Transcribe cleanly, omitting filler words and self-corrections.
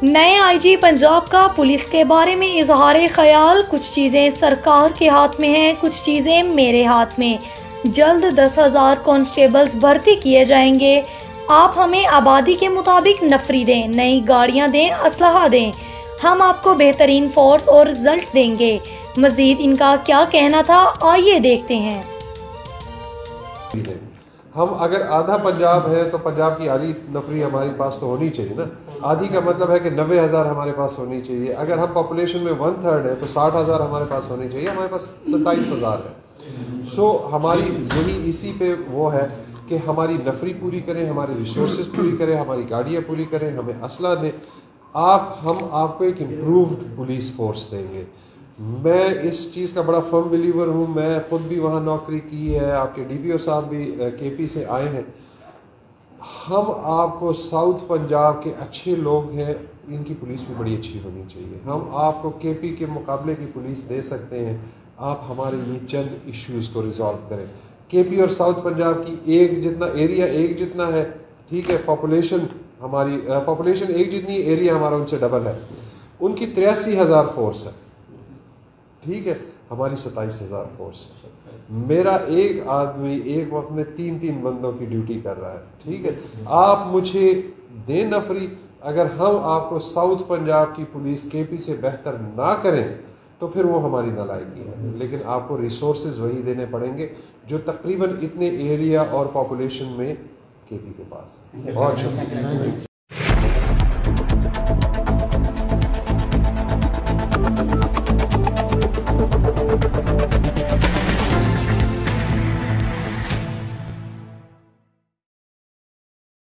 नए आईजी पंजाब का पुलिस के बारे में इजहार ख्याल। कुछ चीज़ें सरकार के हाथ में हैं, कुछ चीज़ें मेरे हाथ में। जल्द 10,000 कांस्टेबल्स भर्ती किए जाएंगे। आप हमें आबादी के मुताबिक नफरी दें, नई गाड़ियां दें, असलहा दें, हम आपको बेहतरीन फोर्स और रिजल्ट देंगे। मजीद इनका क्या कहना था, आइए देखते हैं। हम अगर आधा पंजाब है तो पंजाब की आधी नफरी हमारे पास तो होनी चाहिए ना। आधी का मतलब है कि 90,000 हमारे पास होनी चाहिए। अगर हम पॉपुलेशन में 1/3 है तो 60,000 हमारे पास होनी चाहिए। हमारे पास 27,000 है। सो हमारी यही इसी पे वो है कि हमारी नफरी पूरी करें, हमारी रिसोर्सेज पूरी करें, हमारी गाड़ियाँ पूरी करें, हमें असला दें। हम आपको एक इम्प्रूव्ड पुलिस फोर्स देंगे। मैं इस चीज़ का बड़ा फर्म बिलीवर हूँ। मैं खुद भी वहाँ नौकरी की है, आपके डीपीओ साहब भी केपी से आए हैं। हम आपको साउथ पंजाब के अच्छे लोग हैं, इनकी पुलिस भी बड़ी अच्छी होनी चाहिए। हम आपको केपी के मुकाबले की पुलिस दे सकते हैं। आप हमारे ये चंद इश्यूज़ को रिजॉल्व करें। केपी और साउथ पंजाब की एक जितना एरिया एक जितना है, ठीक है, पॉपुलेशन हमारी पॉपुलेशन एक जितनी, एरिया हमारा उनसे डबल है। उनकी 83,000 फोर्स है, ठीक है, हमारी 27,000 फोर्स है। मेरा एक आदमी एक वक्त में 3-3 बंदों की ड्यूटी कर रहा है, ठीक है। आप मुझे दें नफरी। अगर हम आपको साउथ पंजाब की पुलिस केपी से बेहतर ना करें तो फिर वो हमारी नालायकी है। लेकिन आपको रिसोर्सेज वही देने पड़ेंगे जो तकरीबन इतने एरिया और पॉपुलेशन में केपी के पास है। बहुत शुक्रिया।